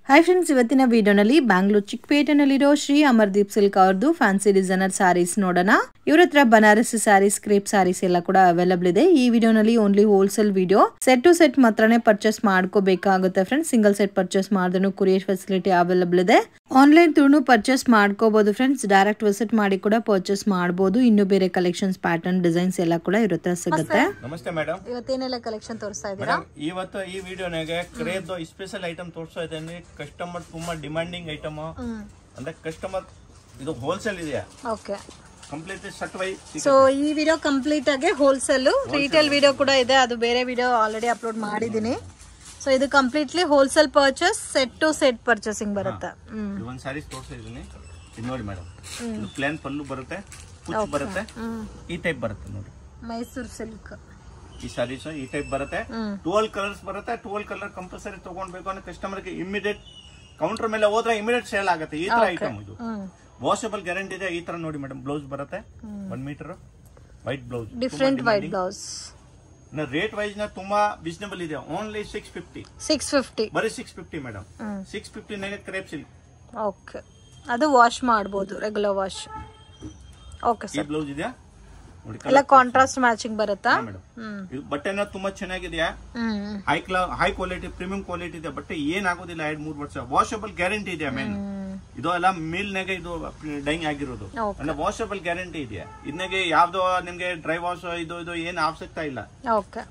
Hi friends, ಇವತ್ತಿನ ವಿಡಿಯೋನಲ್ಲಿ Bangalore ಚಿಕ್ಕಪೇಟೆನಲ್ಲಿರೋ Shri Amardeep silk ಅವ್ರದ್ದು ಫ್ಯಾನ್ಸಿ ಡಿಸೈನರ್ ಸ್ಯಾರೀಸ್ ನೋಡೋಣ. ಇವ್ರ ಹತ್ರ ಬನಾರಸಿ ಸ್ಯಾರೀಸ್, ಕ್ರೇಪ್ ಸ್ಯಾರೀಸ್ ಎಲ್ಲ ಕೂಡ ಅವೈಲಬಲ್ ಇದೆ. ಈ ವಿಡಿಯೋನಲ್ಲಿ only wholesale video, set to set ಮಾತ್ರನೇ ಪರ್ಚೇಸ್ ಮಾಡ್ಕೋಬೇಕಾಗುತ್ತೆ ಫ್ರೆಂಡ್ಸ್. ಸಿಂಗಲ್ ಸೆಟ್ ಪರ್ಚೇಸ್ ಮಾಡಿದ್ರು ಕೊರಿಯರ್ ಫೆಸಿಲಿಟಿ ಅವೈಲಬಲ್ ಇದೆ. ಆನ್ಲೈನ್ ಥ್ರೂ ಪರ್ಚೇಸ್ ಮಾಡ್ಕೋಬಹುದು ಫ್ರೆಂಡ್ಸ್. ಡೈರೆಕ್ಟ್ ವಿಸಿಟ್ ಮಾಡಿ ಕೂಡ ಪರ್ಚೇಸ್ ಮಾಡಬಹುದು. ಇನ್ನು ಬೇರೆ ಕಲೆಕ್ಷನ್ಸ್, ಪ್ಯಾಟರ್ನ್, ಡಿಸೈನ್ಸ್ ಎಲ್ಲ ಕೂಡ ಇವ್ರ ಹತ್ರ ಸಿಗುತ್ತೆ. ನಮಸ್ತೆ ಮೇಡಮ್, ಇವತ್ತೇನೆಲ್ಲ ಕಲೆಕ್ಷನ್ ತೋರಿಸ್ತಾ ಇದ್ದೀರಾ? ಇವತ್ತು ಈ ವಿಡಿಯೋನಾಗೆ ಕ್ರೇಪ್ ಸ್ಪೆಷಲ್ ಐಟಮ್ ತೋರಿಸ್ತಾ ಇದ್ದೇನೆ. ಕಸ್ಟಮರ್ ತುಂಬಾ ಡಿಮಾಂಡಿಂಗ್ ಐಟಮ್ ಅಂದ್ರೆ ಕಸ್ಟಮರ್ ಇದು ಹೋಲ್ಸೇಲ್ ಇದೆಯಾ? Okay, complete set wise. So ಈ ವಿಡಿಯೋ ಕಂಪ್ಲೀಟ್ ಆಗಿ ಹೋಲ್ಸೇಲ್, ರಿಟೇಲ್ ವಿಡಿಯೋ ಕೂಡ ಇದೆ. ಅದು ಬೇರೆ ವಿಡಿಯೋ ಆಲ್ರೆಡಿ ಅಪ್ಲೋಡ್ ಮಾಡಿದೀನಿ. ಸೊ ಇದು completely wholesale purchase, set to set purchasing ಬರುತ್ತೆ. ಒಂದು ಸ್ಯಾರೀಸ್ ತೋರಿಸ್ತಾ ಇದ್ದೀನಿ, ಇದು ನೋಡಿ ಮೇಡಮ್. ಇದು ಪ್ಲೇನ್ ಪಲ್ಲು ಬರುತ್ತೆ, ಕುಚ್ ಬರುತ್ತೆ, ಈ ಟೈಪ್ ಬರುತ್ತೆ ನೋಡಿ. ಮೈಸೂರು ಸಿಲ್ಕ್ ಈ ಸ್ಯಾರೀಸ್ ಈ ಟೈಪ್ ಬರುತ್ತೆ. 12 ಕಲರ್ಸ್ ಬರುತ್ತೆ. 12 ಕಲರ್ ಕಂಪಲ್ಸರಿ ತಗೊಂಡ್ಬೇಕು ಅಂದ್ರೆ ಕಸ್ಟಮರ್ಗೆ ಇಮಿಡಿಯೇಟ್ ಕೌಂಟರ್ ಮೇಲೆ ಹೋದ್ರೆ ಇಮಿಡಿಯೇಟ್ ಸೇಲ್ ಆಗುತ್ತೆ. ಈ ತರ ಐಟಮ್ ಇದು ವಾಷಬಲ್ ಗ್ಯಾರಂಟಿ ಇದೆ. ಈ ತರ ನೋಡಿ ಮೇಡಮ್, ಬ್ಲೌಸ್ ಬರುತ್ತೆ 1 metre white blouse, different white blouse. Rate wise ನ ತುಂಬಾ ರೀಸನಬಲ್ ಇದೆ. ಓನ್ಲಿ 650 ಬರೀ 650 ಮೇಡಮ್. 650 ನಾಗ ಕ್ರೇಪ್ ಸಿಲ್ಕ್. ಓಕೆ, ಅದು ವಾಶ್ ಮಾಡಬಹುದು, ರೆಗ್ಯುಲರ್ ವಾಶ್. ಓಕೆ ಸರ್, ಈ ಬ್ಲೌಸ್ ಇದೆಯಾ ಎಲ್ಲ ಕಾಂಟ್ರಾಸ್ಟ್ ಮ್ಯಾಚಿಂಗ್ ಬರುತ್ತಾ? ಇದು ಬಟ್ಟೆನ ತುಂಬಾ ಚೆನ್ನಾಗಿದೆಯಾ, ಹೈ ಕ್ವಾಲಿಟಿ, ಪ್ರೀಮಿಯಂ ಕ್ವಾಲಿಟಿ ಇದೆ. ಬಟ್ಟೆ ಏನಾಗೋದಿಲ್ಲ 2-3 ವರ್ಷ. ವಾಷಬಲ್ ಗ್ಯಾರಂಟಿ ಇದೆಯಾ ಮೇನ್. ಇದು ಎಲ್ಲ ಮಿಲ್ನಾಗ ಇದು ಡೈಂಗ್ ಆಗಿರೋದು, ಅಂದ್ರೆ ವಾಷಬಲ್ ಗ್ಯಾರಂಟಿ ಇದೆಯಾ. ಇದನ್ನಾಗೆ ಯಾವ್ದೋ ನಿಮ್ಗೆ ಡ್ರೈ ವಾಶ್ ಇದು ಏನು ಅವಶ್ಯಕತೆ ಇಲ್ಲ. ಓಕೆ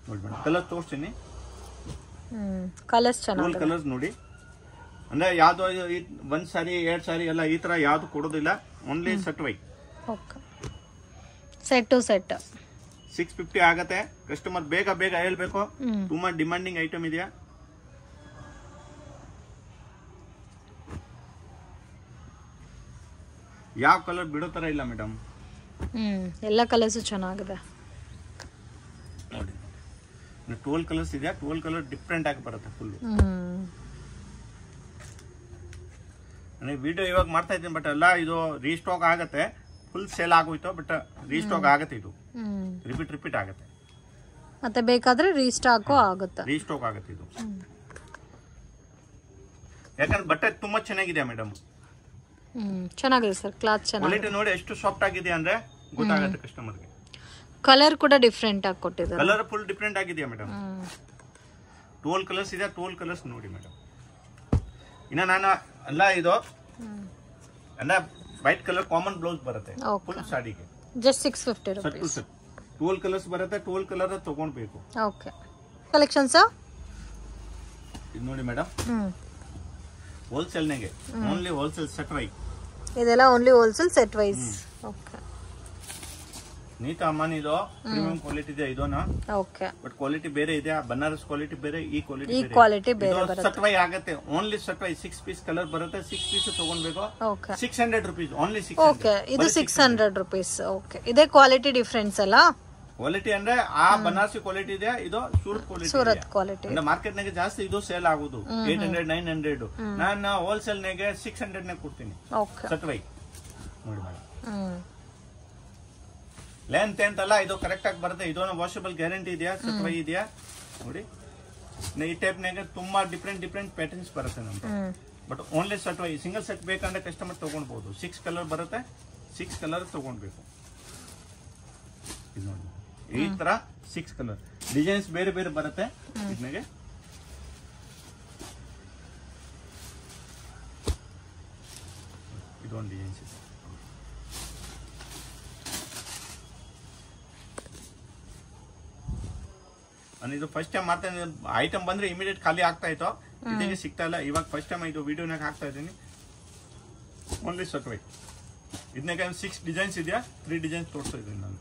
ನೋಡಿ ಮೇಡಮ್, ಕಲರ್ ತೋರಿಸ್ತೀನಿ. ಕಲರ್ಸ್ ಚೆನ್ನಾಗಿ, ಕಲರ್ಸ್ ನೋಡಿ. ಅಂದ್ರೆ ಯಾವ್ದೋ 1 ಸಾರಿ 2 ಸಾರಿ ಎಲ್ಲ ಈ ತರ ಯಾವ್ದು ಕೊಡೋದಿಲ್ಲ. Only set wise. Okay, set to set 650 ಆಗತ್ತೆ. ಕಸ್ಟಮರ್ ಬೇಗ ಹೇಳ್ಬೇಕು, ತುಂಬಾ ಡಿಮಾಂಡಿಂಗ್ ಐಟಮ್ ಇದೆಯಾ. ಯಾವ ಕಲರ್ ಬಿಡೋ ತರ ಇಲ್ಲ ಮೇಡಮ್. ಎಲ್ಲ ಕಲರ್ಸ್ ಚೆನ್ನಾಗಿದೆ ನೋಡಿ. 12 ಕಲರ್ಸ್ ಇದೆಯಾ. 12 ಕಲರ್ ಡಿಫ್ರೆಂಟ್ ಆಗಿ ಬರುತ್ತೆ ಫುಲ್. ವಿಡಿಯೋ ಇವಾಗ ಮಾಡ್ತಾ ಇದ್ದೀನಿ, ಬಟ್ ಎಲ್ಲ ಇದು ರೀಸ್ಟಾಕ್ ಆಗತ್ತೆ. ಫುಲ್ ಸೇಲ್ ಆಗೋಯ್ತು, ಬಟ್ ರೀಸ್ಟಾಕ್ ಆಗತ್ತೆ. ಇದು ರಿಪೀಟ್ ಆಗತ್ತೆ. ಮತ್ತೆ ಬೇಕಾದ್ರೆ ರೀಸ್ಟಾಕ್ ಆಗುತ್ತೆ. ಇದು ಯಾಕಂದ್ರೆ ಬಟ್ಟೆ ತುಂಬಾ ಚೆನ್ನಾಗಿದೆ ಮೇಡಮ್. ಚೆನ್ನಾಗಿದೆ ಸರ್, ಕ್ಲಾತ್ ಚೆನ್ನಾಗಿದೆ. ಕ್ವಾಲಿಟಿ ನೋಡಿ ಎಷ್ಟು ಸಾಫ್ಟ್ ಆಗಿದೆ ಅಂದ್ರೆ ಗೊತ್ತಾಗುತ್ತೆ ಕಸ್ಟಮರ್ಗೆ. ಕಲರ್ ಕೂಡ ಡಿಫ್ರೆಂಟ್ ಆಗಿ ಕೊಟ್ಟಿದ್ದಾರೆ. ಕಲರ್ ಫುಲ್ ಡಿಫ್ರೆಂಟ್ ಆಗಿದೆಯಾ ಮೇಡಮ್. 12 ಕಲರ್ಸ್ ಇದೆ. 12 ಕಲರ್ಸ್ ನೋಡಿ ಮೇಡಮ್. ಇನ್ನ ನಾನು ಅಲ್ಲ ಇದು ಅಂದ್ರೆ ವೈಟ್ ಕಲರ್ ಕಾಮನ್ ಬ್ಲೌಸ್ ಬರುತ್ತೆ ಫುಲ್ ಸಾಡಿಗೆ. Just 650 rupees. 12 ಕಲರ್ಸ್ ಬರುತ್ತೆ. 12 ಕಲರ್ ತಗೊಂಡ್ಬೇಕು. ಓಕೆ, ಕಲೆಕ್ಷನ್ಸ್ ಇದು ನೋಡಿ ಮೇಡಮ್, ಹೋಲ್ಸೇಲ್ ನಾಗೆ ಓನ್ಲಿ ಹೋಲ್ಸೇಲ್ ಸೆಟ್ ವೈ. ಇದೆಲ್ಲ only wholesale set wise. Okay, Neeta ಅಮ್ಮನ್ ಇದು ಪ್ರೀಮಿಯಂ ಕ್ವಾಲಿಟಿ ಇದೆ ಇದೋನ. ಓಕೆ, ಬಟ್ ಕ್ವಾಲಿಟಿ ಬೇರೆ ಇದೆ. ಬನಾರಸ್ ಕ್ವಾಲಿಟಿ ಬೇರೆ, ಈ ಕ್ವಾಲಿಟಿ ಬೇರೆ ಬರುತ್ತೆ. ಸೆಟ್ ವೈ ಆಗುತ್ತೆ. Only set wise 6 piece colour ಬರುತ್ತೆ. 6 ಪೀಸ್ ತಗೊಂಡ್ಬೇಕು. Okay, 600 rupees only. 600. ಓಕೆ, ಇದು 600 ರೂಪೀಸ್. ಓಕೆ, ಇದೇ ಕ್ವಾಲಿಟಿ ಡಿಫರೆನ್ಸ್ ಅಲ್ಲ. ಕ್ವಾಲಿಟಿ ಅಂದ್ರೆ ಆ ಬನಾರಸಿ ಕ್ವಾಲಿಟಿ ಇದೆ, ಇದು ಸೂರತ್ ಕ್ವಾಲಿಟಿ. ಮಾರ್ಕೆಟ್ ನಾಗೆ ಜಾಸ್ತಿ ಇದು ಸೇಲ್ ಆಗುದು 800 900. ನಾನು ಹೋಲ್ಸೇಲ್ ನಾಗೆ 600 ನಾಗ ಕೊಡ್ತೀನಿ. ಸೆಟ್ ವೈ ನೋಡಿ ಮೇಡಮ್. ಲೆಂತ್ ಅಂತಲ್ಲ, ಇದು ಕರೆಕ್ಟ್ ಆಗಿ ಬರುತ್ತೆ. ಇದೊಂದು ವಾಷಬಲ್ ಗ್ಯಾರಂಟಿ ಇದೆಯಾ, ಸೆಟ್ ವೈ ಇದೆಯಾ ನೋಡಿ. ಈ ಟೈಪ್ ನಾಗ ತುಂಬಾ ಡಿಫ್ರೆಂಟ್ ಪ್ಯಾಟರ್ನ್ಸ್ ಬರುತ್ತೆ ನಮ್ಗೆ. But only set wise. Single set ಬೇಕಂದ್ರೆ ಕಸ್ಟಮರ್ ತಗೊಂಡ್ಬಹುದು. 6 ಕಲರ್ ಬರುತ್ತೆ. 6 ಕಲರ್ ತಗೊಂಡ್ಬೇಕು. ಇದು ನೋಡಿ, ಈ ತರ 6 ಕಲರ್ ಡಿಸೈನ್ಸ್ ಬೇರೆ ಬೇರೆ ಬರುತ್ತೆ. ಇದನ್ನಾಗೆ ಇದೊಂದು ಡಿಸೈನ್ಸ್ ಇದೆ. ಇದು ಫಸ್ಟ್ ಟೈಮ್ ಮಾಡ್ತಾ ಇದ್ದೀನಿ. ಐಟಮ್ ಬಂದ್ರೆ ಇಮಿಡಿಯೇಟ್ ಖಾಲಿ ಆಗ್ತಾ ಇತ್ತು, ಇದಕ್ಕೆ ಸಿಗ್ತಾ ಇಲ್ಲ. ಇವಾಗ ಫಸ್ಟ್ ಟೈಮ್ ಇದು ವಿಡಿಯೋನಾಗ ಹಾಕ್ತಾ ಇದ್ದೀನಿ. Only set wise. ಇದನ್ನಾಗ 6 ಡಿಸೈನ್ಸ್ ಇದೆಯಾ. 3 ಡಿಸೈನ್ಸ್ ತೋರಿಸ್ತಾ ಇದ್ದೀನಿ ನಾನು.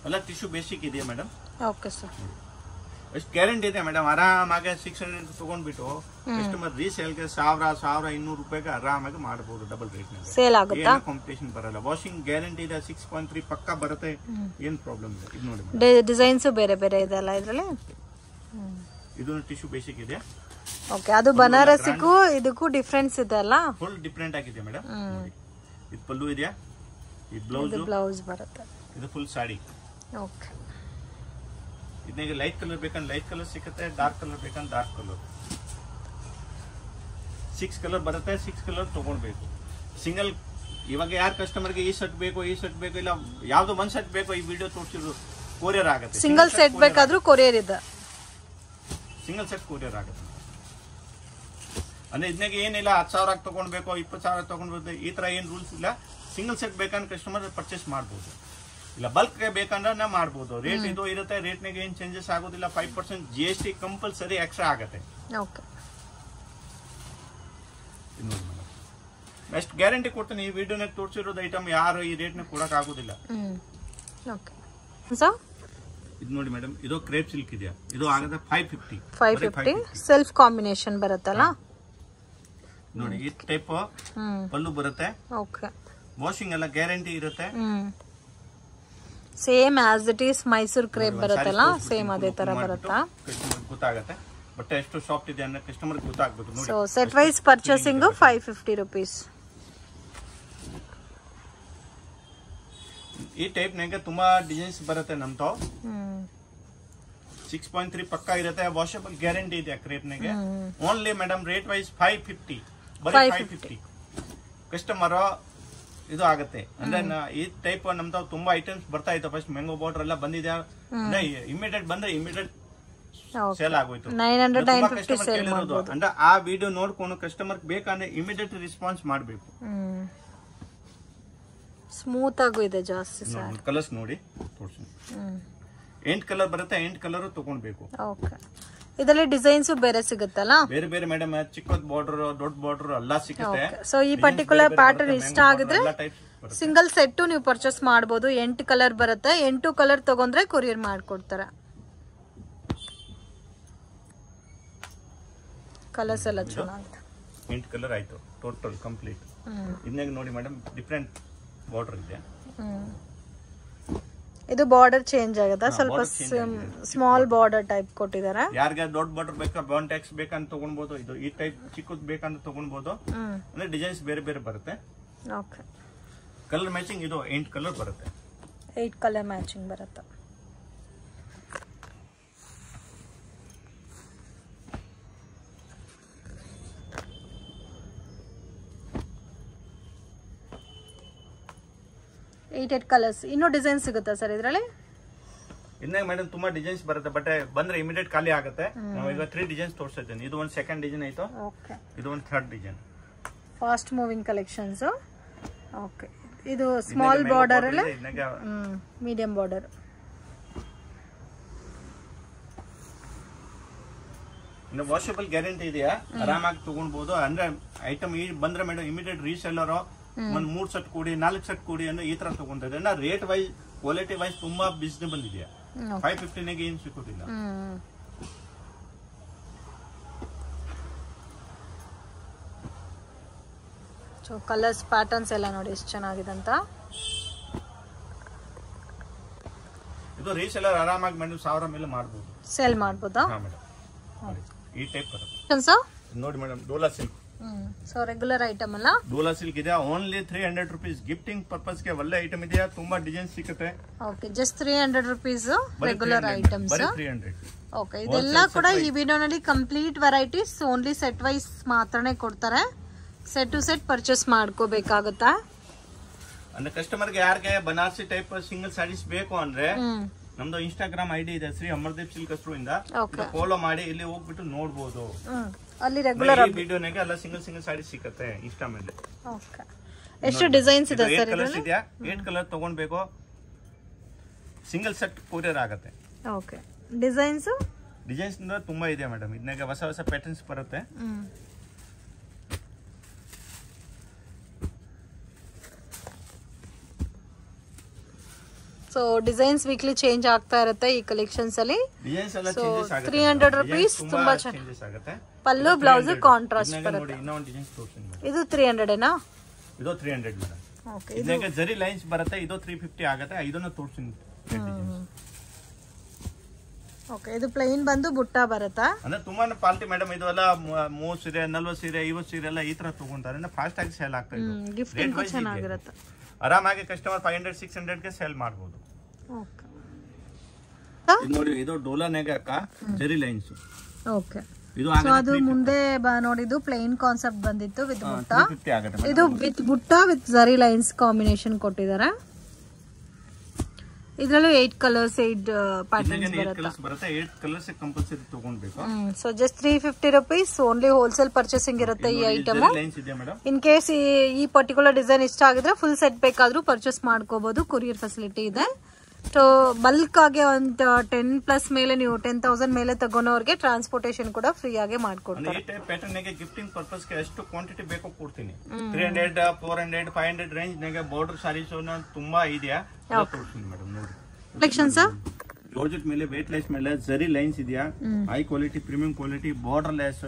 ಎಲ್ಲ ಟಿಶ್ಯೂ ಬೇಸಿಕ್ ಇದೆಯಾ ಮೇಡಮ್. ಓಕೆ ಸರ್, ಎಷ್ಟು ಗ್ಯಾರಂಟಿ ಇದೆ ಮೇಡಮ್. ಆರಾಮಾಗಿ 600 ತಗೊಂಡ್ಬಿಟ್ಟು ಕಸ್ಟಮರ್ ರೀಸೇಲ್ಗೆ 1000-1200 ರೂಪಾಯಿಗೆ ಆರಾಮಾಗಿ ಮಾಡಬಹುದು. ಡಬಲ್ ರೇಟ್ ಸೇಲ್ ಆಗುತ್ತಾ, ಕಾಂಪಿಟೇಷನ್ ಬರಲ್ಲ. ವಾಷಿಂಗ್ ಗ್ಯಾರಂಟಿ ಇದೆ. 6.3 ಪಕ್ಕ ಬರುತ್ತೆ, ಏನ್ ಪ್ರಾಬ್ಲಮ್ ಇಲ್ಲ. ಇದು ನೋಡಿ, ಡಿಸೈನ್ಸ್ ಬೇರೆ ಬೇರೆ ಇದೆ ಅಲ್ಲ ಇದರಲ್ಲಿ. ಇದು ಟಿಶ್ಯೂ ಬೇಸಿಕ್ ಇದೆ. ಓಕೆ, ಅದು ಬನಾರಸಿಗೂ ಇದಕ್ಕೂ ಡಿಫರೆನ್ಸ್ ಇದೆ ಅಲ್ಲ. ಫುಲ್ ಡಿಫರೆಂಟ್ ಆಗಿದೆ ಮೇಡಮ್. ಇದು ಪಲ್ಲು ಇದೆಯಾ. ಈ ಬ್ಲೌಸ್ ಬ್ಲೌಸ್ ಬರುತ್ತೆ. ಇದು ಫುಲ್ ಸಾಡಿ. ಓಕೆ. ಇದಕ್ಕೆ ಲೈಟ್ ಕಲರ್ ಬೇಕಂದ್ರೆ ಲೈಟ್ ಕಲರ್ ಸಿಗುತ್ತೆ, ಡಾರ್ಕ್ ಕಲರ್ ಬೇಕಂದ್ರೆ ಡಾರ್ಕ್ ಕಲರ್. 6 ಕಲರ್ ಬರುತ್ತೆ, 6 ಕಲರ್ ತಗೊಳ್ಬೇಕು. ಸಿಂಗಲ್ ಇವಾಗ ಯಾರು ಕಸ್ಟಮರ್ಗೆ ಈ ಸೆಟ್ ಬೇಕು ಈ ಸೆಟ್ ಬೇಕು ಇಲ್ಲ ಯಾವ್ದೋ ಒಂದ್ ಸೆಟ್ ಬೇಕು, ಈ ವಿಡಿಯೋ ತೋರಿಸಿದ್ರು ಕೊರಿಯರ್ ಆಗುತ್ತೆ. ಸಿಂಗಲ್ ಸೆಟ್ ಬೇಕಾದ್ರೂ ಕೊರಿಯರ್ ಇದೆ. ಸಿಂಗಲ್ ಸೆಟ್ ಕೊರಿಯರ್ ಆಗುತ್ತೆ. ಅಂದ್ರೆ ಇದನ್ನಾಗ ಏನಿಲ್ಲ 10,000 ತಗೊಂಡ್ಬೇಕು 20,000 ತಗೊಂಡ್ಬೇಕು ಈ ತರ ಏನ್ ರೂಲ್ಸ್ ಇಲ್ಲ. ಸಿಂಗಲ್ ಸೆಟ್ ಬೇಕಂದ್ರೆ ಕಸ್ಟಮರ್ ಪರ್ಚೇಸ್ ಮಾಡ್ಬೋದು, ಇಲ್ಲ ಬಲ್ಕ್ ಮಾಡ್ಬೇಕಂದ್ರೆ ನಾವು ಮಾಡ್ಬೋದು. ರೇಟ್ ಇದು ಇರುತ್ತೆ, ರೇಟ್ನಾಗ ಏನ್ ಚೇಂಜಸ್ ಆಗೋದಿಲ್ಲ. 5% GST ಕಂಪಲ್ಸರಿ ಎಕ್ಸ್ಟ್ರಾ ಆಗುತ್ತೆ. ಬೆಸ್ಟ್ ಗ್ಯಾರಂಟಿ ಕೊಡ್ತೀನಿ. ಈ ವಿಡಿಯೋನಾಗ ತೋರಿಸಿರೋದು ಐಟಮ್ ಯಾರು ಈ ರೇಟ್ನಾಗ ಕೊಡಕ್ ಆಗೋದಿಲ್ಲ. ಇದು ನೋಡಿ ಮೇಡಮ್, ಇದು ಕ್ರೇಪ್ ಸಿಲ್ಕ್ ಇದೆಯಾ, ಇದು ಆಗುತ್ತೆ 550 ಸೆಲ್ಫ್ ಕಾಂಬಿನೇಷನ್ ಬರುತ್ತಲ್ಲ ನೋಡಿ. ಈ ಟೈಪ್ ಪಲ್ಲು ಬರುತ್ತೆ. ವಾಷಿಂಗ್ ಎಲ್ಲ ಗ್ಯಾರಂಟಿ ಇರುತ್ತೆ. Same as it is Mysuru crepe ಬರುತ್ತಲ್ಲ, ಸೇಮ್ ಅದೇ ತರ ಬರುತ್ತಾ ಗೊತ್ತಾಗುತ್ತೆ. ಬಟ್ ಎಷ್ಟು ಸಾಫ್ಟ್ ಇದೆ ಅನ್ನೋ ಕಸ್ಟಮರ್ ಗೊತ್ತಾಗಬೇಕು ನೋಡಿ. So set wise purchasing 550 rupees. ಈ ಟೈಪ್ ನಾಗ ತುಂಬಾ ಡಿಸೈನ್ಸ್ ಬರುತ್ತೆ ನಮ್ದು. 6.3 ಪಕ್ಕಾ ಇರುತ್ತೆ. ವಾಷಬಲ್ ಗ್ಯಾರಂಟಿ ಇದೆ ಕ್ರೇಪ್ ನಾಗೆ. ಓನ್ಲಿ ಮೇಡಮ್ ರೇಟ್ ವೈಸ್ 550, ಬರೀ 550. ಕಸ್ಟಮರ್ ಇದು ಆಗುತ್ತೆ. ಅಂದ್ರೆ ಈ ಟೈಪ್ ನಮ್ದು ತುಂಬಾ ಐಟಮ್ಸ್ ಬರ್ತಾ ಇತ್ತು. ಫಸ್ಟ್ ಮ್ಯಾಂಗೋ ಬಾರ್ಡರ್ ಎಲ್ಲ ಬಂದಿದೆ, ಇಮಿಡಿಯೇಟ್ ಬಂದ್ರೆ ಇಮಿಡಿಯೇಟ್ ಸೇಲ್ ಆಗೋಯ್ತು. 950 ಸೇಲ್ ಮಾಡಬಹುದು. ಅಂದ್ರೆ ಆ ವಿಡಿಯೋ ನೋಡ್ಕೊಂಡು ಕಸ್ಟಮರ್ ಬೇಕಂದ್ರೆ ಇಮಿಡಿಯೇಟ್ ರೆಸ್ಪಾನ್ಸ್ ಮಾಡಬೇಕು. ಸ್ಮೂತ್ ಆಗು ಇದೆ ಜಾಸ್ತಿ. ಕಲರ್ಸ್ ನೋಡಿ ತೋರಿಸ್ತೀನಿ. 8 ಕಲರ್ ಬರುತ್ತೆ, 8 ಕಲರ್ ತಗೊಂಡ್ಬೇಕು. ಓಕೆ. ಇದರಲ್ಲಿ ಡಿಸೈನ್ಸ್ ಬೇರೆ ಸಿಗುತ್ತಲ್ಲ, ಬೇರೆ ಬೇರೆ ಮೇಡಮ್. ಚಿಕ್ಕದ ಬಾರ್ಡರ್ ದೊಡ್ಡ ಬಾರ್ಡರ್ ಎಲ್ಲ ಸಿಗುತ್ತೆ. ಸೊ ಈ ಪರ್ಟಿಕ್ಯುಲರ್ ಪ್ಯಾಟರ್ನ್ ಇಷ್ಟ ಆಗಿದ್ರೆ ಸಿಂಗಲ್ ಸೆಟ್ ನೀವು ಪರ್ಚೇಸ್ ಮಾಡಬಹುದು. 8 ಕಲರ್ ಬರುತ್ತೆ. 8 ಕಲರ್ ತಗೊಂಡ್ರೆ ಕೊರಿಯರ್ ಮಾಡ್ಕೊಡ್ತಾರೆ. ಕಲರ್ಸ್ ಎಲ್ಲ ಚೆನ್ನಾಗಿದೆ. 8 ಕಲರ್ ಆಯ್ತು ಟೋಟಲ್ ಕಂಪ್ಲೀಟ್. ಇದನ್ನಾಗ ನೋಡಿ ಮೇಡಮ್, ಡಿಫರೆಂಟ್ ಬಾರ್ಡರ್ ಇದೆ. ಇದು ಬಾರ್ಡರ್ ಚೇಂಜ್ ಆಗುತ್ತೆ, ಸ್ವಲ್ಪ ಸ್ಮಾಲ್ ಬಾರ್ಡರ್ ಟೈಪ್ ಕೊಟ್ಟಿದ್ದಾರೆ. ಯಾರಿಗೆ ದೊಡ್ಡ ಬಾರ್ಡರ್ ಬೇಕಾ ಬಾಂಟೆಕ್ಸ್ ಬೇಕಂತ ತಗೊಳ್ಬಹುದು. ಇದು ಈ ಟೈಪ್ ಚಿಕ್ಕದ್ ಬೇಕಂತ ತಗೊಳ್ಬಹುದು. ಅಂದ್ರೆ ಡಿಸೈನ್ಸ್ ಬೇರೆ ಬೇರೆ ಬರುತ್ತೆ. ಓಕೆ. ಕಲರ್ ಮ್ಯಾಚಿಂಗ್ ಇದು 8 ಕಲರ್ ಬರುತ್ತೆ. 8 ಕಲರ್ ಮ್ಯಾಚಿಂಗ್ ಬರುತ್ತೆ. Eight colours. ಇನ್ನೂ ಡಿಸೈನ್ ಸಿಗುತ್ತಾ ಸರ್ ಇದರಲ್ಲಿ? ಇನ್ನ ಮೇಡಮ್ ತುಂಬಾ ಡಿಸೈನ್ಸ್ ಬರುತ್ತೆ, ಬಟ್ ಬಂದ್ರೆ ಇಮಿಡಿಯೇಟ್ ಖಾಲಿ ಆಗುತ್ತೆ. ನಾವು ಈಗ 3 ಡಿಸೈನ್ಸ್ ತೋರಿಸ್ತೀನಿ. ಇದು ಒಂದು ಸೆಕೆಂಡ್ ಡಿಸೈನ್ ಆಯ್ತು. ಓಕೆ. ಇದು ಒಂದು third design. Fast moving collections. Okay. ಇದು ಸ್ಮಾಲ್ ಬಾರ್ಡರ್ ಅಲ್ಲ, ಮೀಡಿಯಂ ಬಾರ್ಡರ್. ಇನ್ನು ವಾಷಬಲ್ ಗ್ಯಾರಂಟಿ ಇದೆಯಾ, ಆರಾಮಾಗಿ ತಗೊಳ್ಬಹುದು. ಅಂದ್ರೆ ಐಟಮ್ ಈ ಬಂದ್ರೆ ಮೇಡಮ್ ಇಮಿಡಿಯೇಟ್ ರೀಸೆಲ್ಲರ್ ಒಂದ್ 3 ಸೆಟ್ ಕೂಡಿ 4 ಸೆಟ್ ಕೂಡಿ ಅಂದ್ರೆ ಈ ತರ ತಗೊಂತಾರೆ. ರೇಟ್ ವೈಸ್ ಕ್ವಾಲಿಟಿ ವೈಸ್ ತುಂಬಾ ರೀಸನಬಲ್ ಇದೆಯಾ. 550 ಏನ್ ಸಿಗೋದಿಲ್ಲ. ಸೊ ಕಲರ್ಸ್ ಪ್ಯಾಟರ್ನ್ಸ್ ಎಲ್ಲ ನೋಡಿ ಎಷ್ಟು ಚೆನ್ನಾಗಿದೆ ಅಂತ. ಇದು ರೀಸೆಲ್ಲರ್ ಆರಾಮಾಗಿ ಮೇಡಮ್ 1000 ಮೇಲೆ ಮಾಡಬಹುದು, ಸೇಲ್ ಮಾಡಬಹುದಾ? ಈ ಟೈಪ್ ಬರುತ್ತೆ ನೋಡಿ madam. Dola silk. So regular item ಅಲ್ಲ, ಡೋಲಾ ಸಿಲ್ಕ್ ಇದೆ. Only 300 rupees. ಗಿಫ್ಟಿಂಗ್ ಪರ್ಪಸ್ ಗೆ ಒಳ್ಳೆ ಐಟಮ್ ಇದೆಯಾ. ತುಂಬಾ ಡಿಸೈನ್ ಸಿಗುತ್ತೆ. Okay. Just 300 rupees regular items. 300. Okay. ಇದೆಲ್ಲ ಕೂಡ ಈ ವಿಡಿಯೋನಲ್ಲಿ complete varieties only set wise ಮಾತ್ರನೇ ಕೊಡ್ತಾರೆ. ಸೆಟ್ ಟು ಸೆಟ್ ಪರ್ಚೇಸ್ ಮಾಡ್ಕೋಬೇಕಾಗುತ್ತಾ. ಅಂದ್ರೆ ಕಸ್ಟಮರ್ ಗೆ ಯಾರಿಗೆ ಬನಾರಸಿ ಟೈಪ್ ಸಿಂಗಲ್ ಸ್ಯಾರೀಸ್ ಬೇಕು ಅಂದ್ರೆ ನಮ್ದು ಇನ್ಸ್ಟಾಗ್ರಾಮ್ ಐಡಿ ಇದೆ, ಶ್ರೀ ಅಮರ್ದೀಪ್ ಸಿಲ್ಕ್ ಇಂದ ಫಾಲೋ ಮಾಡಿ ಇಲ್ಲಿ ಹೋಗ್ಬಿಟ್ಟು ನೋಡಬಹುದು. ಅಲ್ಲಿ ರೆಗ್ಯುಲರ್ ವಿಡಿಯೋನಾಗೆ ಎಲ್ಲ ಸಿಂಗಲ್ ಸ್ಯಾರಿ ಸಿಗುತ್ತೆ ಇನ್ಸ್ಟಾ ಮೇಲೆ. ಓಕೆ. ಎಷ್ಟು ಡಿಸೈನ್ಸ್ ಇದೆ ಸರ್ ಇದರಲ್ಲಿ? 8 ಕಲರ್ ತಗೊಂಡ್ಬೇಕು. ಸಿಂಗಲ್ ಸೆಟ್ ಕೊರಿಯರ್ ಆಗುತ್ತೆ. ಓಕೆ. ಡಿಸೈನ್ಸ್ ತುಂಬಾ ಇದೆ ಮೇಡಮ್. ಇದನ್ನಾಗ ಹೊಸ ಹೊಸ ಪ್ಯಾಟರ್ನ್ಸ್ ಬರುತ್ತೆ. ಸೊ ಡಿಸೈನ್ಸ್ ವೀಕ್ಲಿ ಚೇಂಜ್ ಆಗ್ತಾ ಇರುತ್ತೆ ಈ ಕಲೆಕ್ಷನ್ಸ್ ಅಲ್ಲಿ. ಡಿಸೈನ್ಸ್ ಎಲ್ಲ ಚೇಂಜಸ್ ಆಗುತ್ತೆ. 300 rupees ತುಂಬಾ ಚೆನ್ನಾಗಿದೆ. ಪಲ್ಲು ಬ್ಲೌಸ್ ಕಾಂಟ್ರಾಸ್ಟ್ ಬರುತ್ತೆ. ಇನ್ನೊಂದು ಡಿಸೈನ್ ತೋರಿಸ್ತೀನಿ. ಇದು 300 ಏನಾ? ಇದು 300 ಮೇಡಮ್. ಓಕೆ. ಇದಕ್ಕೆ ಜರಿ ಲೈನ್ಸ್ ಬರುತ್ತೆ. ಇದು 350 ಆಗುತ್ತೆ. ಇದನ್ನ ತೋರಿಸ್ತೀನಿ. ಓಕೆ. ಇದು ಪ್ಲೈನ್ ಬಂದು ಬುಟ್ಟ ಬರುತ್ತಾ? ಅಂದ್ರೆ ತುಂಬಾ ಕ್ವಾಲಿಟಿ ಮೇಡಮ್. ಇದು ಎಲ್ಲ 30 ಸೀರೆ 40 ಸೀರೆ 50 ಸೀರೆ ಎಲ್ಲ ಈ ತರ ತಗೊಂತಾರೆ. ಫಾಸ್ಟ್ ಆಗಿ ಸೇಲ್ ಆಗ್ತಾ ಇದೆ. ಗಿಫ್ಟಿಂಗ್ ಚೆನ್ನಾಗಿರುತ್ತೆ. ಆರಾಮಾಗಿ ಕಸ್ಟಮರ್ 500-600 ಗೆ ಸೇಲ್ ಮಾಡಬಹುದು. ಓಕೆ ನೋಡಿ ಇದು ಡೋಲಾನಾಗೆ ಅಕ್ಕ ಜರಿ ಲೈನ್ಸ್. ಓಕೆ ಇದು ಅದು ಮುಂದೆ ನೋಡಿದ್ದು ಪ್ಲೇನ್ ಕಾನ್ಸೆಪ್ಟ್ ಬಂದಿತ್ತು ವಿತ್ ಬುಟ್ಟ. ಇದು ವಿತ್ ಬುಟ್ಟ ವಿತ್ ಜರಿ ಲೈನ್ಸ್ ಕಾಂಬಿನೇಷನ್ ಕೊಟ್ಟಿದ್ದಾರೆ. ಇದರಲ್ಲೂ 8 ಕಲರ್ಸ್ 8 ಪ್ಯಾಟರ್ನ್ಸ್ ಬರುತ್ತೆ. 8 ಕಲರ್ಸ್ ಕಂಪಲ್ಸರಿ ತಗೊಳ್ಬೇಕು. So just 350 rupees only wholesale purchasing ಇರುತ್ತೆ ಈ ಐಟಮ್. ಇನ್ ಕೇಸ್ ಈ ಪರ್ಟಿಕ್ಯುಲರ್ ಡಿಸೈನ್ ಇಷ್ಟ ಆಗಿದ್ರೆ ಫುಲ್ ಸೆಟ್ ಬೇಕಾದ್ರೂ ಪರ್ಚೇಸ್ ಮಾಡ್ಕೋಬಹುದು. ಕೊರಿಯರ್ ಫೆಸಿಲಿಟಿ ಇದೆ. ಸೊ ಬಲ್ಕ್ ಆಗಿ ಒಂದು 10+ ಮೇಲೆ ನೀವು 10,000 ಮೇಲೆ ತಗೊಳೋರ್ಗೆ ಟ್ರಾನ್ಸ್ಪೋರ್ಟೇಷನ್ ಕೂಡ ಫ್ರೀ ಆಗಿ ಮಾಡ್ಕೊಡ್ತಾರೆ. ಈ ಟೈಪ್ ಪ್ಯಾಟರ್ನ್ ಗೆ ಗಿಫ್ಟಿಂಗ್ ಪರ್ಪಸ್ ಗೆ ಎಷ್ಟು ಕ್ವಾಂಟಿಟಿ ಬೇಕೋ ಕೊಡ್ತೀನಿ. 300 400 500 ರೇಂಜ್ ನಾಗೆ ಬಾರ್ಡರ್ ಸಾರೀಸ್ ತುಂಬಾ ಇದೆಯಾ ತೋರಿಸ್ತೀನಿ ಮೇಡಮ್. ನೋಡಿ ಕಲೆಕ್ಷನ್ಸ್ ಜಾರ್ಜೆಟ್ ಮೇಲೆ ವೇಟ್ ಲೆಸ್ ಮೇಲೆ ಜರಿ ಲೈನ್ಸ್ ಇದೆಯಾ. High quality premium quality border less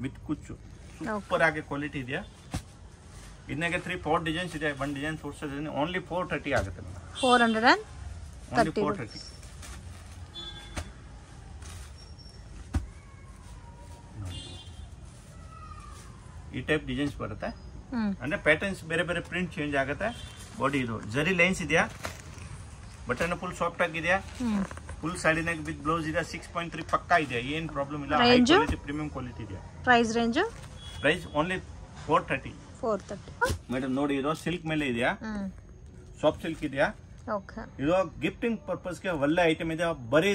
with ಕುಚ್ಚು ಸೂಪರ್ ಆಗಿ ಕ್ವಾಲಿಟಿ ಇದೆಯಾ. ಇದನ್ನಾಗೆ 3-4 ಡಿಸೈನ್ಸ್ ಇದೆ. 1 ಡಿಸೈನ್ ತೋರಿಸೋದ್ರಿಂದ ಓನ್ಲಿ 430 ಆಗುತ್ತೆ ಮೇಡಮ್. 430 ಈ ಟೈಪ್ ಡಿಸೈನ್ಸ್ ಬರುತ್ತೆ. ಅಂದ್ರೆ ಪ್ಯಾಟರ್ನ್ಸ್ ಬೇರೆ ಬೇರೆ ಪ್ರಿಂಟ್ ಚೇಂಜ್ ಆಗುತ್ತೆ. ಬಾಡಿ ಇದು ಜರಿ ಲೈನ್ಸ್ ಇದೆಯಾ. ಬಟನ್ ಫುಲ್ ಸಾಫ್ಟ್ ಆಗಿದೆಯಾ. ಫುಲ್ ಸಾಡಿನಾಗ ವಿತ್ ಬ್ಲೌಸ್ ಇದೆ. 6.3 ಪಕ್ಕಾ ಇದೆ. ಏನ್ ಪ್ರಾಬ್ಲಮ್ ಇಲ್ಲ. ಹೈ ಕ್ವಾಲಿಟಿ ಪ್ರೀಮಿಯಂ ಕ್ವಾಲಿಟಿ ಇದೆ. Price range only 430 madam. ನೋಡಿ ಇದು ಸಿಲ್ಕ್ ಮೇಲೆ ಇದೆಯಾ. ಸಾಫ್ಟ್ ಸಿಲ್ಕ್ ಇದೆಯಾ. ಇದು ಗಿಫ್ಟಿಂಗ್ ಪರ್ಪಸ್ ಗೆ ಒಳ್ಳೆ ಐಟಮ್ ಇದೆ. ಬರೀ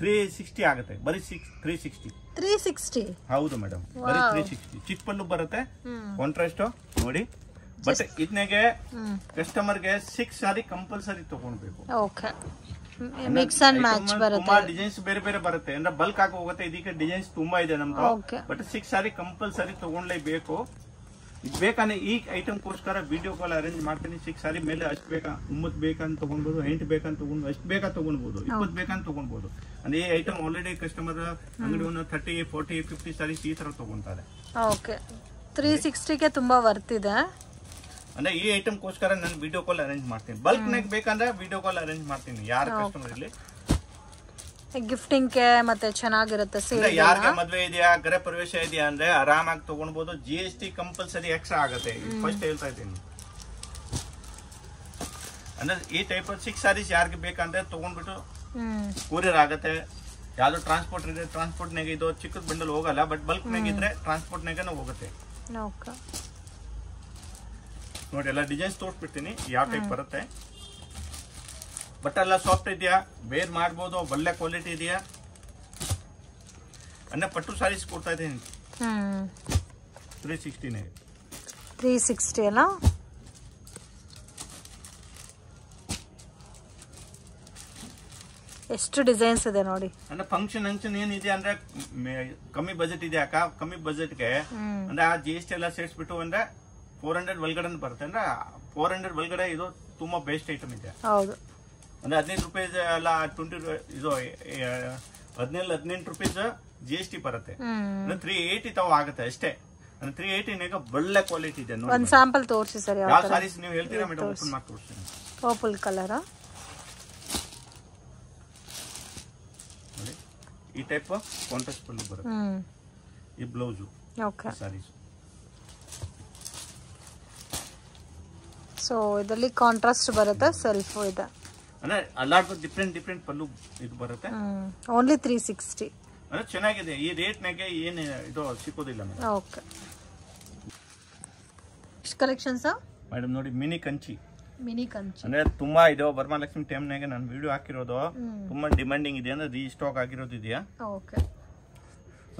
360 ಆಗುತ್ತೆ. ಬರೀ 360 ಹೌದು ಮೇಡಮ್. ಬರೀ 360 ಚಿಕ್ಕ ಪಲ್ಲು ಬರುತ್ತೆ. ಕಾಂಟ್ರಾಸ್ಟ್ ನೋಡಿ. ಬಟ್ ಇದನ್ನೆಗೆ ಕಸ್ಟಮರ್ ಗೆ 6 ಸಾರಿ ಕಂಪಲ್ಸರಿ ತಗೊಳ್ಬೇಕು. ಮಿಕ್ಸ್ ಅಂಡ್ ಮ್ಯಾಚ್ ಬರುತ್ತೆ. ತುಂಬಾ ಡಿಸೈನ್ಸ್ ಬೇರೆ ಬೇರೆ ಬರುತ್ತೆ. ಅಂದ್ರೆ ಬಲ್ಕ್ ಆಗಿ ಹೋಗುತ್ತೆ. ಇದಕ್ಕೆ ಡಿಸೈನ್ಸ್ ತುಂಬಾ ಇದೆ ನಮ್ದು. ಬಟ್ 6 ಸಾರಿ ಕಂಪಲ್ಸರಿ ತಗೊಳ್ಲೇಬೇಕು. ಇದು ಬೇಕಂದ್ರೆ ಈ ಐಟಮ್ ಗೋಸ್ಕರ ವಿಡಿಯೋ ಕಾಲ್ ಅರೇಂಜ್ ಮಾಡ್ತೀನಿ. 6 ಸಾರಿ ಮೇಲೆ ಅಷ್ಟು ಬೇಕಾ 9 ಬೇಕಂತ ತಗೊಳ್ಬಹುದು. 8 ಬೇಕಂತ ತಗೊಂಡು ಅಷ್ಟು ಬೇಕಾ ತಗೊಳ್ಬಹುದು. 20 ಬೇಕಂತ ತಗೊಳ್ಬಹುದು. ಅಂದ್ರೆ ಈ ಐಟಮ್ ಆಲ್ರೆಡಿ ಕಸ್ಟಮರ್ ಅಂಗಡಿ 30 40 50 ಸಾರೀಸ್ ಈ ತರ ತಗೊಂತಾರೆ. ಓಕೆ 360 ಗೆ ತುಂಬಾ ವರ್ತ್ ಇದೆ. ಅಂದ್ರೆ ಈ ಐಟಮ್ ಗೋಸ್ಕರ ನಾನು ವಿಡಿಯೋ ಕಾಲ್ ಅರೇಂಜ್ ಮಾಡ್ತೀನಿ. ಬಲ್ಕ್ ನಾಗ ಬೇಕಂದ್ರೆ ವಿಡಿಯೋ ಕಾಲ್ ಅರೇಂಜ್ ಮಾಡ್ತೀನಿ. ಯಾರ ಕಸ್ಟಮರ್ ಇರ್ಲಿ ಗಿಫ್ಟಿಂಗ್ ಗೆ ಮತ್ತೆ ಚೆನ್ನಾಗಿರುತ್ತೆ. ಯಾರಿಗೆ ಮದ್ವೆ ಇದೆಯಾ ಗೃಹ ಪ್ರವೇಶ ಇದೆಯಾ ಅಂದ್ರೆ ಆರಾಮಾಗಿ ತಗೊಳ್ಬಹುದು. GST ಕಂಪಲ್ಸರಿ ಎಕ್ಸ್ಟ್ರಾ ಆಗುತ್ತೆ. ಫಸ್ಟ್ ಹೇಳ್ತಾ ಇದ್ದೀನಿ. ಅಂದ್ರೆ ಈ ಟೈಪ್ 6 ಸಾರೀಸ್ ಯಾರಿಗೆ ಬೇಕಂದ್ರೆ ತಗೊಂಡ್ಬಿಟ್ಟು ಕೊರಿಯರ್ ಆಗುತ್ತೆ. ಯಾವ್ದು ಟ್ರಾನ್ಸ್ಪೋರ್ಟ್ ಇದೆ ಟ್ರಾನ್ಸ್ಪೋರ್ಟ್ ನಾಗ ಇದು ಚಿಕ್ಕದ ಬಂಡಲ್ ಹೋಗಲ್ಲ. ಬಟ್ ಬಲ್ಕ್ ನಾಗ ಇದ್ರೆ ಟ್ರಾನ್ಸ್ಪೋರ್ಟ್ ನಾಗ ಹೋಗುತ್ತೆ. ನೋಡಿ ಎಲ್ಲ ಡಿಸೈನ್ಸ್ ತೋರಿಸ್ಬಿಡ್ತೀನಿ ಯಾವ ಟೈಪ್ ಬರುತ್ತೆ. ಬಟ್ ಎಲ್ಲ ಸಾಫ್ಟ್ ಇದೆಯಾ. ಬೇರ್ ಮಾಡ್ಬೋದು. ಒಳ್ಳೆ ಕ್ವಾಲಿಟಿ ಇದೆಯಾ. ಅಂದ್ರೆ ಪಟ್ಟು ಸಾರೀಸ್ ಕೊಡ್ತಾ ಇದ್ದೀನಿ 360 ಅಲ್ಲ. ಎಷ್ಟು ಡಿಸೈನ್ಸ್ ಇದೆ ನೋಡಿ. ಅಂದ್ರೆ ಫಂಕ್ಷನ್ ಏನಿದೆ ಅಂದ್ರೆ ಕಮ್ಮಿ ಬಜೆಟ್ ಇದೆ ಅಕ್ಕ. ಕಮ್ಮಿ ಬಜೆಟ್ ಗೆ ಅಂದ್ರೆ ಆ GST ಎಲ್ಲ ಸೇರಿಸ್ಬಿಟ್ಟು ಅಂದ್ರೆ 400 ಒಳಗಡೆ ಬರುತ್ತೆ. ಅಂದ್ರೆ 400 ಒಳಗಡೆ ಇದು ತುಂಬಾ ಬೆಸ್ಟ್ ಐಟಮ್ ಇದೆ. ಹೌದು. ಅಂದ್ರೆ 15 ರೂಪಾಯಿ ಎಲ್ಲ 20 ಇದು 17-18 ರೂಪಾಯಿ GST ಬರುತ್ತೆ. 380 ತಾವು ಆಗುತ್ತೆ ಅಷ್ಟೇ. 380 ಒಳ್ಳೆ ಕ್ವಾಲಿಟಿ ಇದೆ. ಒಂದು ಸ್ಯಾಂಪಲ್ ತೋರಿಸಿ ಸರ್. ಯಾವ ಸಾರೀಸ್ ನೀವು ಹೇಳ್ತೀರಾ ಮೇಡಮ್? ಓಪನ್ ಮಾಡಿ ತೋರಿಸ್ತೀನಿ. ಪರ್ಪಲ್ ಕಲರ್ ನೋಡಿ. ಈ ಟೈಪ್ ಕಾಂಟ್ರಾಸ್ಟ್ ಪಲ್ಲು ಬರುತ್ತೆ. ಈ ಬ್ಲೌಸ್ ಸಾರೀಸ್. ಸೊ ಇದರಲ್ಲಿ ಕಾಂಟ್ರಾಸ್ಟ್ ಬರುತ್ತೆ. ಸೆಲ್ಫ್ ಇದೆ. ಅಂದ್ರೆ ಅಲಾಟ್ ಡಿಫ್ರೆಂಟ್ ಪಲ್ಲು ಇದು ಬರುತ್ತೆ. ಓನ್ಲಿ 360 ಅಂದ್ರೆ ಚೆನ್ನಾಗಿದೆ. ಈ ರೇಟ್ ನಾಗೆ ಏನು ಇದು ಸಿಕ್ಕೋದಿಲ್ಲ ಮೇಡಮ್. ಓಕೆ ಕಲೆಕ್ಷನ್ಸ್ ಮೇಡಮ್ ನೋಡಿ. ಮಿನಿ ಕಂಚಿ ಅಂದ್ರೆ ತುಂಬಾ ಇದೆ. ವರಮಹಾಲಕ್ಷ್ಮಿ ಟೈಮ್ ನಾಗೆ ನಾನು ವಿಡಿಯೋ ಹಾಕಿರೋದು ತುಂಬಾ ಡಿಮಾಂಡಿಂಗ್ ಇದೆ. ಅಂದ್ರೆ ರೀಸ್ಟಾಕ್ ಆಗಿರೋದು ಇದೆಯಾ.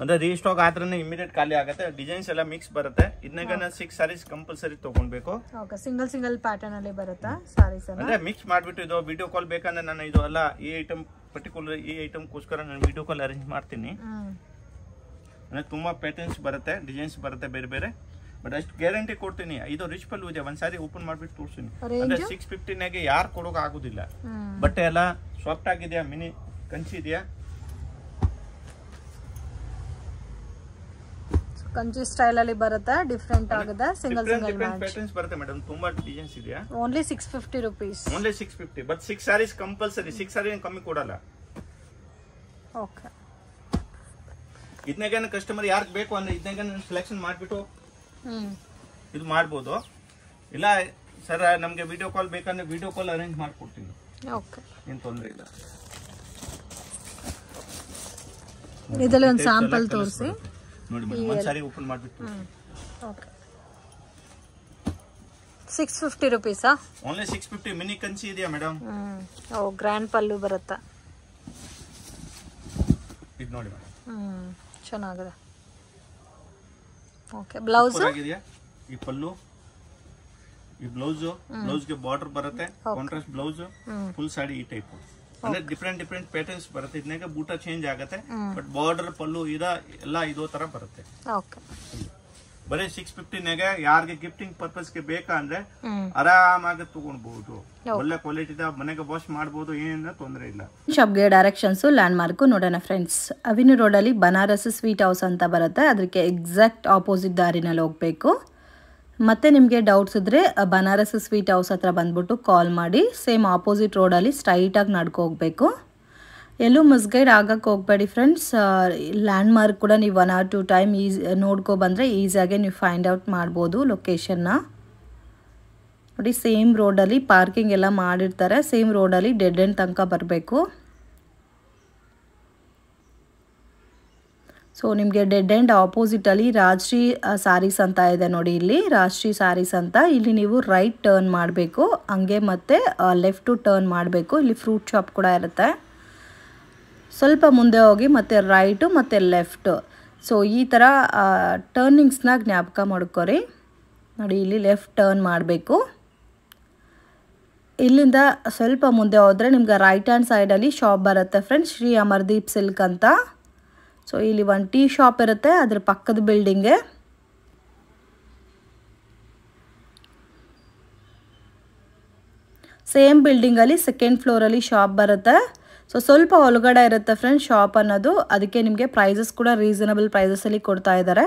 ಅಂದ್ರೆ ರೀಸ್ಟಾಕ್ ಆದ್ರೆ ಇಮಿಡಿಯೇಟ್ ಖಾಲಿ ಆಗುತ್ತೆ. ಡಿಸೈನ್ಸ್ ಎಲ್ಲ ಮಿಕ್ಸ್ ಬರುತ್ತೆ. ಇದನ್ನಾಗ 6 ಸಾರೀಸ್ ಕಂಪಲ್ಸರಿ ತಗೊಳ್ಬೇಕು. ಸಿಂಗಲ್ ಪ್ಯಾಟರ್ನ್ ಅಲ್ಲಿ ಬರುತ್ತೆ ಸಾರೀಸ್. ಅಂದ್ರೆ ಮಿಕ್ಸ್ ಮಾಡ್ಬಿಟ್ಟು ಇದು ವಿಡಿಯೋ ಕಾಲ್ ಬೇಕಂದ್ರೆ ನಾನು ಇದು ಎಲ್ಲ ಈ ಐಟಮ್ ಪರ್ಟಿಕ್ಯುಲರ್ ಈ ಐಟಮ್ ಗೋಸ್ಕರ ನಾನು ವಿಡಿಯೋ ಕಾಲ್ ಅರೇಂಜ್ ಮಾಡ್ತೀನಿ. ಅಂದ್ರೆ ತುಂಬಾ ಪ್ಯಾಟರ್ನ್ಸ್ ಬರುತ್ತೆ. ಡಿಸೈನ್ಸ್ ಬರುತ್ತೆ ಬೇರೆ ಬೇರೆ. ಬಟ್ ಅಷ್ಟು ಗ್ಯಾರಂಟಿ ಕೊಡ್ತೀನಿ. ಇದು ರಿಚ್ ಪಲ್ಲು ಇದೆ. ಒಂದ್ಸಾರಿ ಓಪನ್ ಮಾಡ್ಬಿಟ್ಟು ತೋರಿಸ್ತೀನಿ. ಅಂದ್ರೆ 650 ನಾಗೆ ಯಾರು ಕೊಡೋಕೆ ಆಗುದಿಲ್ಲ. ಬಟ್ಟೆ ಎಲ್ಲ ಸಾಫ್ಟ್ ಆಗಿದೆಯಾ. ಮಿನಿ ಕಂಚಿ ಇದೆಯಾ. ಕಂಚಿ ಸ್ಟೈಲ್ ಅಲ್ಲಿ ಬರುತ್ತೆ. ಡಿಫರೆಂಟ್ ಆಗಿದೆ. ಸಿಂಗಲ್ ಪ್ಯಾಟರ್ನ್ಸ್ ಬರುತ್ತೆ ಮೇಡಮ್. ತುಂಬಾ ಡಿಸೈನ್ಸ್ ಇದೆಯಾ. Only 650 rupees. Only 650. But 6 saris compulsory. 6 sari ಕಮ್ಮಿ ಕೊಡಲ್ಲ. ಓಕೆ. ಇದನ್ನಾಗ ಕಸ್ಟಮರ್ ಯಾರಿಗೆ ಬೇಕು ಅಂದ್ರೆ ಇದನ್ನಾಗ ಸೆಲೆಕ್ಷನ್ ಮಾಡ್ಬಿಟ್ಟು ಇದು ಮಾಡ್ಬೋದು. ಇಲ್ಲ ಸರ್ ನಮ್ಗೆ ವಿಡಿಯೋ ಕಾಲ್ ಬೇಕಂದ್ರೆ ವಿಡಿಯೋ ಕಾಲ್ ಅರೇಂಜ್ ಮಾಡ್ಕೊಡ್ತೀನಿ. ಓಕೆ, ಏನು ತೊಂದರೆ ಇಲ್ಲ. ಇದರಲ್ಲಿ ಒಂದು ಸ್ಯಾಂಪಲ್ ತೋರಿಸಿ ನೋಡಿ ಮೇಡಮ್, ಒಂದ್ಸಾರಿ ಓಪನ್ ಮಾಡಿಬಿಟ್ಟು. ಓಕೆ, 650 ರೂಪೀಸಾ? ಓನ್ಲಿ 650. ಮಿನಿ ಕಂಚಿ ಇದೆಯಾ ಮೇಡಮ್? ಓ, ಗ್ರ್ಯಾಂಡ್ ಪಲ್ಲು ಬರುತ್ತಾ? ಇದು ನೋಡಿ ಮೇಡಮ್, ಚೆನ್ನಾಗಿದೆ. ಓಕೆ, ಬ್ಲೌಸ್ ಆಗಿದೆಯಾ? ಈ ಪಲ್ಲು, ಈ ಬ್ಲೌಸ್ ಗೆ ಬಾರ್ಡರ್ ಬರುತ್ತೆ, ಕಾಂಟ್ರಾಸ್ಟ್ ಬ್ಲೌಸ್, ಫುಲ್ ಸಾಡಿ ಈ ಟೈಪ್. ಅಂದ್ರೆ ಡಿಫ್ರೆಂಟ್ ಪ್ಯಾಟರ್ನ್ಸ್ ಬರುತ್ತೆ. ಇದನ್ನಾಗ ಬೂಟ ಚೇಂಜ್ ಆಗುತ್ತೆ, ಬಟ್ ಬಾರ್ಡರ್ ಪಲ್ಲು ಎಲ್ಲ ಇದೋ ತರ ಬರುತ್ತೆ. ಓಕೆ, ಬರೀ 650 ಯಾರಿಗೆ ಗಿಫ್ಟಿಂಗ್ ಪರ್ಪಸ್ ಗೆ ಬೇಕಾ ಅಂದ್ರೆ ಆರಾಮಾಗಿ ತಗೊಳ್ಬಹುದು. ಒಳ್ಳೆ ಕ್ವಾಲಿಟಿ ಮನೆಗೆ ವಾಶ್ ಮಾಡಬಹುದು, ಏನ ತೊಂದರೆ ಇಲ್ಲ. ಶಾಪ್ಗೆ ಡೈರೆಕ್ಷನ್ಸ್ ಲ್ಯಾಂಡ್ ಮಾರ್ಕ್ ನೋಡೋಣ ಫ್ರೆಂಡ್ಸ್. ಅವಿನಿ ರೋಡ್ ಅಲ್ಲಿ ಬನಾರಸ್ ಸ್ವೀಟ್ ಹೌಸ್ ಅಂತ ಬರುತ್ತೆ, ಅದಕ್ಕೆ ಎಕ್ಸಾಕ್ಟ್ ಆಪೋಸಿಟ್ ದಾರಿನಲ್ಲಿ ಹೋಗ್ಬೇಕು. ಮತ್ತೆ ನಿಮಗೆ ಡೌಟ್ಸ್ ಇದ್ರೆ ಬನಾರಸ್ ಸ್ವೀಟ್ ಹೌಸ್ ಹತ್ರ ಬಂದ್ಬಿಟ್ಟು ಕಾಲ್ ಮಾಡಿ. ಸೇಮ್ ಆಪೋಸಿಟ್ ರೋಡಲ್ಲಿ ಸ್ಟ್ರೈಟಾಗಿ ನಡ್ಕೊ ಹೋಗ್ಬೇಕು. ಎಲ್ಲೂ ಮಿಸ್ಗೈಡ್ ಆಗಕ್ಕೆ ಹೋಗಬೇಡಿ ಫ್ರೆಂಡ್ಸ್. ಲ್ಯಾಂಡ್ ಮಾರ್ಕ್ ಕೂಡ ನೀವು 1 or 2 ಟೈಮ್ ನೋಡ್ಕೊ ಬಂದರೆ ಈಸಿಯಾಗಿ ನೀವು ಫೈಂಡ್ ಔಟ್ ಮಾಡ್ಬೋದು ಲೊಕೇಶನ್ನ. ನೋಡಿ, ಸೇಮ್ ರೋಡಲ್ಲಿ ಪಾರ್ಕಿಂಗ್ ಎಲ್ಲ ಮಾಡಿರ್ತಾರೆ. ಸೇಮ್ ರೋಡಲ್ಲಿ ಡೆಡ್ ಎಂಡ್ ತನಕ ಬರಬೇಕು. ಸೊ ನಿಮಗೆ ಡೆಡ್ ಎಂಡ್ ಆಪೋಸಿಟಲ್ಲಿ ರಾಜಶ್ರೀ ಸ್ಯಾರೀಸ್ ಅಂತ ಇದೆ ನೋಡಿ. ಇಲ್ಲಿ ರಾಜಶ್ರೀ ಸ್ಯಾರೀಸ್ ಅಂತ, ಇಲ್ಲಿ ನೀವು ರೈಟ್ ಟರ್ನ್ ಮಾಡಬೇಕು, ಹಂಗೆ ಮತ್ತೆ ಲೆಫ್ಟು ಟರ್ನ್ ಮಾಡಬೇಕು. ಇಲ್ಲಿ ಫ್ರೂಟ್ ಶಾಪ್ ಕೂಡ ಇರುತ್ತೆ. ಸ್ವಲ್ಪ ಮುಂದೆ ಹೋಗಿ ಮತ್ತೆ ರೈಟು ಮತ್ತು ಲೆಫ್ಟು. ಸೊ ಈ ಥರ ಟರ್ನಿಂಗ್ಸ್ನ ಜ್ಞಾಪಕ ಮಾಡ್ಕೊರಿ. ನೋಡಿ, ಇಲ್ಲಿ ಲೆಫ್ಟ್ ಟರ್ನ್ ಮಾಡಬೇಕು. ಇಲ್ಲಿಂದ ಸ್ವಲ್ಪ ಮುಂದೆ ಹೋದರೆ ನಿಮ್ಗೆ ರೈಟ್ ಹ್ಯಾಂಡ್ ಸೈಡಲ್ಲಿ ಶಾಪ್ ಬರುತ್ತೆ ಫ್ರೆಂಡ್ಸ್, ಶ್ರೀ ಅಮರ್ದೀಪ್ ಸಿಲ್ಕ್ ಅಂತ. ಸೊ ಇಲ್ಲಿ ಒಂದು ಟೀ ಶಾಪ್ ಇರುತ್ತೆ, ಅದ್ರ ಪಕ್ಕದ ಬಿಲ್ಡಿಂಗೆ. ಸೇಮ್ ಬಿಲ್ಡಿಂಗಲ್ಲಿ ಸೆಕೆಂಡ್ ಫ್ಲೋರಲ್ಲಿ ಶಾಪ್ ಬರುತ್ತೆ. ಸೊ ಸ್ವಲ್ಪ ಒಳಗಡೆ ಇರುತ್ತೆ ಫ್ರೆಂಡ್ಸ್ ಶಾಪ್ ಅನ್ನೋದು, ಅದಕ್ಕೆ ನಿಮಗೆ ಪ್ರೈಸಸ್ ಕೂಡ ರೀಸನಬಲ್ ಪ್ರೈಸಸಲ್ಲಿ ಕೊಡ್ತಾ ಇದ್ದಾರೆ.